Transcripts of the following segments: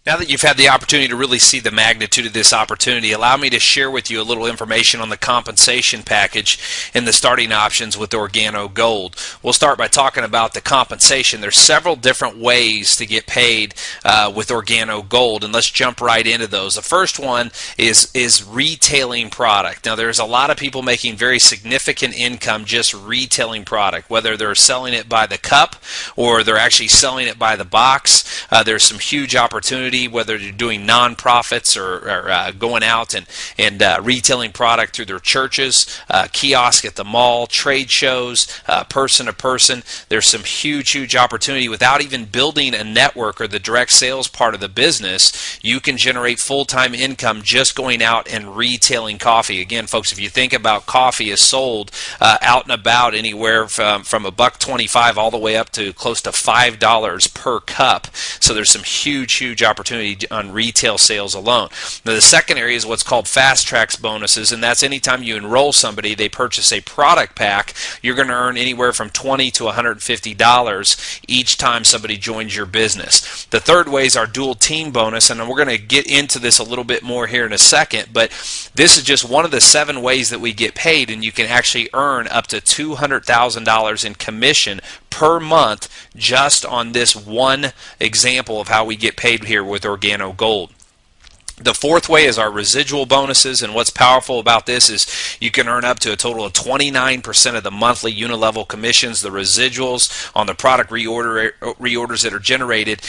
Now that you've had the opportunity to really see the magnitude of this opportunity, allow me to share with you a little information on the compensation package and the starting options with Organo Gold. We'll start by talking about the compensation. There's several different ways to get paid with Organo Gold, and let's jump right into those. The first one is retailing product. Now, there's a lot of people making very significant income just retailing product, whether they're selling it by the cup or they're actually selling it by the box. There's some huge opportunity, whether you're doing nonprofits or going out and retailing product through their churches, kiosk at the mall, trade shows, person to person. There's some huge opportunity. Without even building a network or the direct sales part of the business, you can generate full-time income just going out and retailing coffee. Again, folks, if you think about coffee is sold out and about anywhere from $1.25 all the way up to close to $5 per cup. So there's some huge opportunity on retail sales alone. Now, the second area is what's called fast tracks bonuses, and that's anytime you enroll somebody, they purchase a product pack, you're going to earn anywhere from $20 to $150 each time somebody joins your business. The third way is our dual team bonus, and we're going to get into this a little bit more here in a second, but this is just one of the 7 ways that we get paid, and you can actually earn up to $200,000 in commission per month just on this one example of how we get paid here with Organo Gold. The fourth way is our residual bonuses, and what's powerful about this is you can earn up to a total of 29% of the monthly unilevel commissions, the residuals on the product reorders that are generated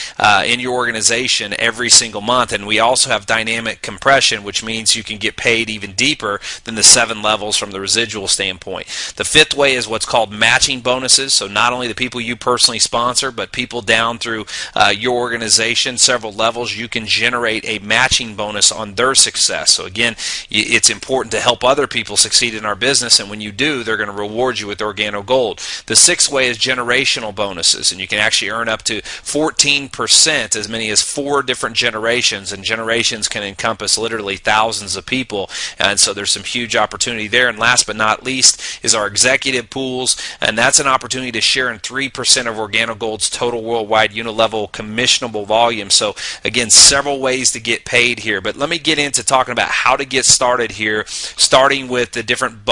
in your organization every single month. And we also have dynamic compression, which means you can get paid even deeper than the 7 levels from the residual standpoint. The fifth way is what's called matching bonuses, so not only the people you personally sponsor, but people down through your organization, several levels, you can generate a matching bonus on their success. So again, it's important to help other people succeed in our business, and when you do, they're going to reward you with Organo Gold. The sixth way is generational bonuses, and you can actually earn up to 14%, as many as 4 different generations, and generations can encompass literally thousands of people, and so there's some huge opportunity there. And last but not least is our executive pools, and that's an opportunity to share in 3% of Organo Gold's total worldwide unilevel commissionable volume. So again, several ways to get paid here, but let me get into talking about how to get started here, starting with the different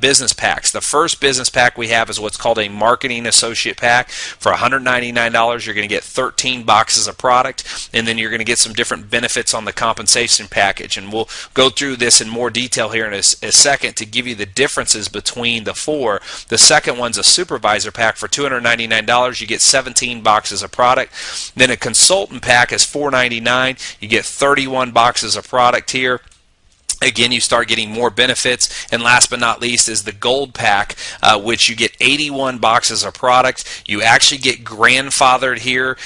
business packs. The first business pack we have is what's called a marketing associate pack. For $199, you're going to get 13 boxes of product, and then you're going to get some different benefits on the compensation package, and we'll go through this in more detail here in a second to give you the differences between the 4. The second one's a supervisor pack. For $299, you get 17 boxes of product. Then a consultant pack is $499. You get 31 boxes of product here. Again, you start getting more benefits. And last but not least is the gold pack, which you get 81 boxes of product. You actually get grandfathered here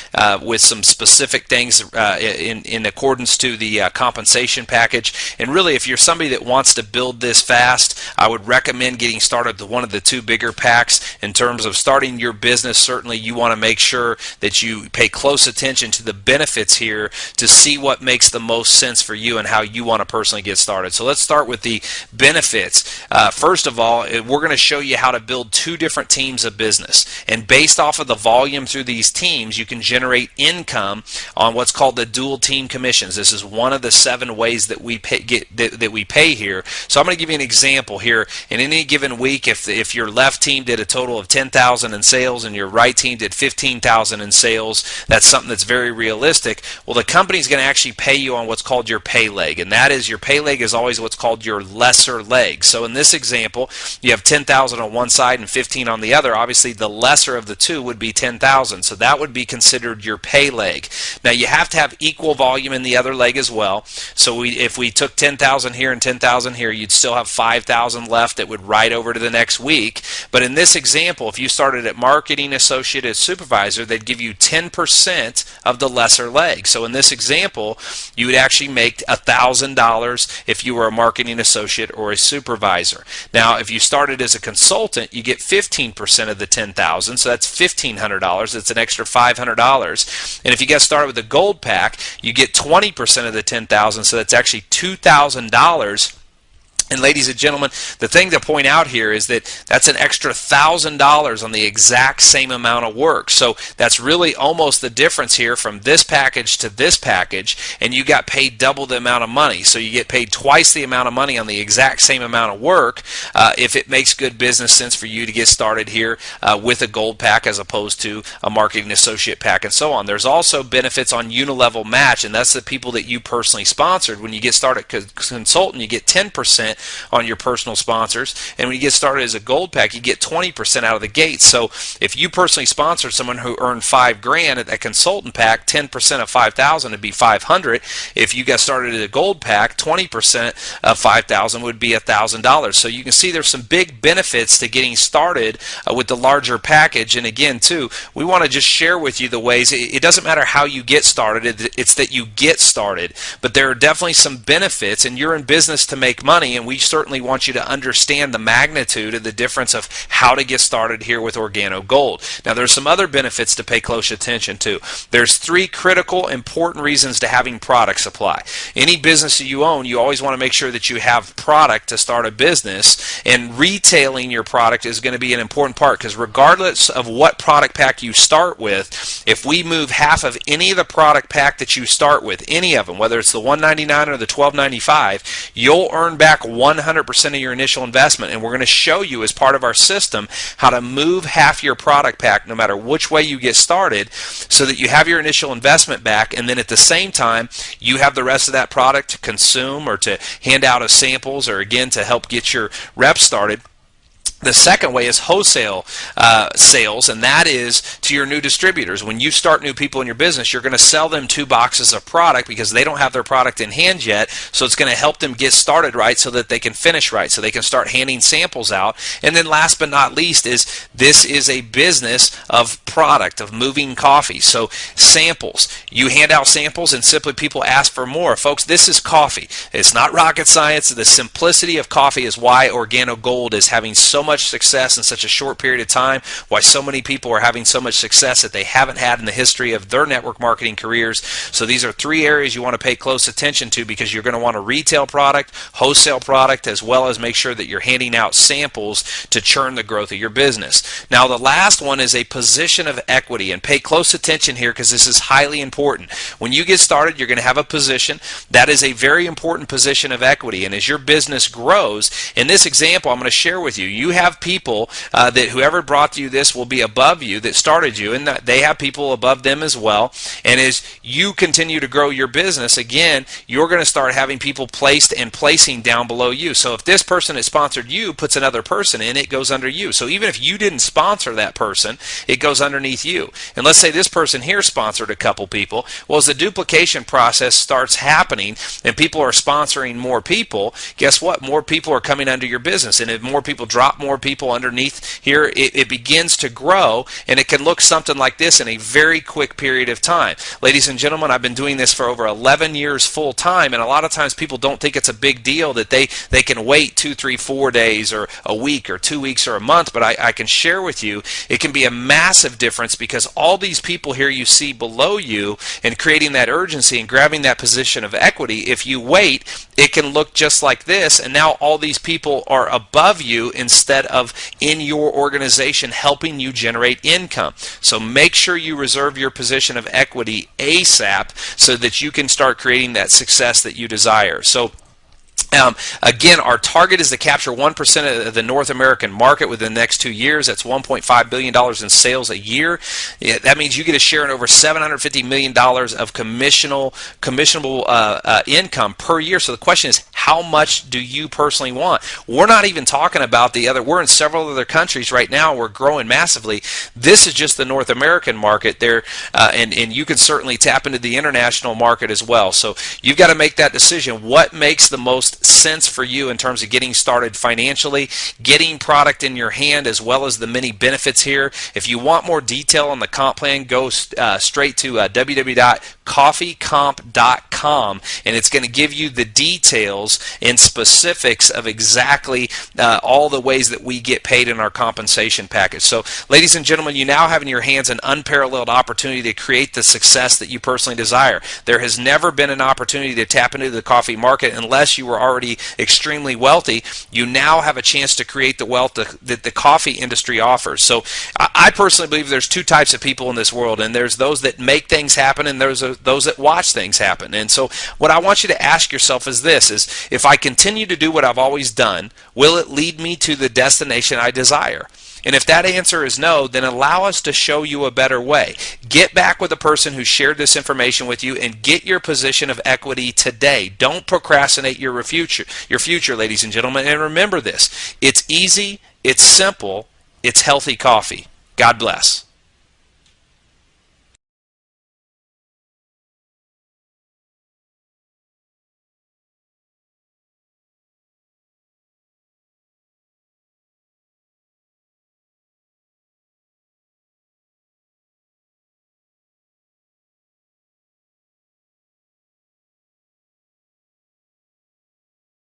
with some specific things in accordance to the compensation package. And really, if you're somebody that wants to build this fast, I would recommend getting started with one of the 2 bigger packs. In terms of starting your business, certainly you want to make sure that you pay close attention to the benefits here to see what makes the most sense for you and how you want to personally get started. So let's start with the benefits. First of all, we're going to show you how to build 2 different teams of business, and based off of the volume through these teams, you can generate income on what's called the dual team commissions. This is one of the 7 ways that we pay here. So I'm going to give you an example here. In any given week, if your left team did a total of $10,000 in sales and your right team did $15,000 in sales, that's something that's very realistic. Well, the company's going to actually pay you on what's called your pay leg, and that is your pay leg is always what's called your lesser leg. So in this example, you have 10,000 on one side and 15 on the other. Obviously, the lesser of the 2 would be 10,000. So that would be considered your pay leg. Now, you have to have equal volume in the other leg as well. So if we took 10,000 here and 10,000 here, you'd still have 5,000 left that would ride over to the next week. But in this example, if you started at marketing associate as supervisor, they'd give you 10% of the lesser leg. So in this example, you would actually make $1,000 if you were a marketing associate or a supervisor. Now, if you started as a consultant, you get 15% of the $10,000, so that's $1,500. That's an extra $500. And if you get started with the gold pack, you get 20% of the $10,000, so that's actually $2,000 And ladies and gentlemen, the thing to point out here is that that's an extra $1,000 on the exact same amount of work. So that's really almost the difference here from this package to this package, and you got paid double the amount of money. So you get paid twice the amount of money on the exact same amount of work if it makes good business sense for you to get started here with a gold pack as opposed to a marketing associate pack and so on. There's also benefits on unilevel match, and that's the people that you personally sponsored. When you get started as a consultant, you get 10% on your personal sponsors, and when you get started as a gold pack, you get 20% out of the gate. So if you personally sponsored someone who earned $5,000 at that consultant pack, 10% of 5,000 would be 500. If you got started at a gold pack, 20% of 5,000 would be $1,000. So you can see there's some big benefits to getting started with the larger package. And again, too, we want to just share with you the ways. It doesn't matter how you get started, it's that you get started. But there are definitely some benefits, and you're in business to make money, and we certainly want you to understand the magnitude of the difference of how to get started here with Organo Gold. Now, there's some other benefits to pay close attention to. There's 3 critical, important reasons to having product supply. Any business that you own, you always want to make sure that you have product to start a business, and retailing your product is going to be an important part, because regardless of what product pack you start with, if we move half of any of the product pack that you start with, any of them, whether it's the $199 or the $12.95, you'll earn back 100% of your initial investment. And we're going to show you as part of our system how to move half your product pack no matter which way you get started, so that you have your initial investment back, and then at the same time you have the rest of that product to consume or to hand out as samples, or again to help get your reps started. The second way is wholesale sales, and that is to your new distributors. When you start new people in your business, you're going to sell them 2 boxes of product because they don't have their product in hand yet, so it's going to help them get started right so that they can finish right, so they can start handing samples out. And then last but not least is this is a business of product, of moving coffee. So samples. You hand out samples and simply people ask for more. Folks, this is coffee. It's not rocket science. The simplicity of coffee is why Organo Gold is having so much success in such a short period of time, why so many people are having so much success that they haven't had in the history of their network marketing careers. So these are 3 areas you want to pay close attention to, because you're going to want a retail product, wholesale product, as well as make sure that you're handing out samples to churn the growth of your business. Now, the last one is a position of equity, and pay close attention here because this is highly important. When you get started, you're going to have a position. That is a very important position of equity, and as your business grows, in this example I'm going to share with you, you have people that whoever brought you this will be above you, that started you, and that they have people above them as well. And as you continue to grow your business, again, you're going to start having people placed and placing down below you. So if this person that sponsored you puts another person in, it goes under you. So even if you didn't sponsor that person, it goes underneath you. And let's say this person here sponsored a couple people. Well, as the duplication process starts happening and people are sponsoring more people, guess what? More people are coming under your business. And if more people drop more people underneath here, it begins to grow, and it can look something like this in a very quick period of time. Ladies and gentlemen, I've been doing this for over 11 years full time, and a lot of times people don't think it's a big deal that they can wait 2, 3, 4 days or a week or 2 weeks or a month, but I can share with you it can be a massive difference, because all these people here you see below you, and creating that urgency and grabbing that position of equity, if you wait, it can look just like this, and now all these people are above you instead of in your organization helping you generate income. So make sure you reserve your position of equity ASAP so that you can start creating that success that you desire. So again, our target is to capture 1% of the North American market within the next 2 years. That's $1.5 billion in sales a year. That means you get a share in over $750 million of commissionable income per year. So the question is, how much do you personally want? We're not even talking about the other. We're in several other countries right now. We're growing massively. This is just the North American market there, and you can certainly tap into the international market as well. So you've got to make that decision. What makes the most sense for you in terms of getting started financially, getting product in your hand, as well as the many benefits here? If you want more detail on the comp plan, go straight to www.coffeecomp.com, and it's going to give you the details and specifics of exactly all the ways that we get paid in our compensation package. So, ladies and gentlemen, you now have in your hands an unparalleled opportunity to create the success that you personally desire. There has never been an opportunity to tap into the coffee market unless you were already extremely wealthy, you now have a chance to create the wealth that the coffee industry offers. So I personally believe there's two types of people in this world, and there's those that make things happen, and there's those that watch things happen. And so what I want you to ask yourself is this, is if I continue to do what I've always done, will it lead me to the destination I desire? And if that answer is no, then allow us to show you a better way. Get back with the person who shared this information with you and get your position of equity today. Don't procrastinate your future, ladies and gentlemen. And remember this, it's easy, it's simple, it's healthy coffee. God bless.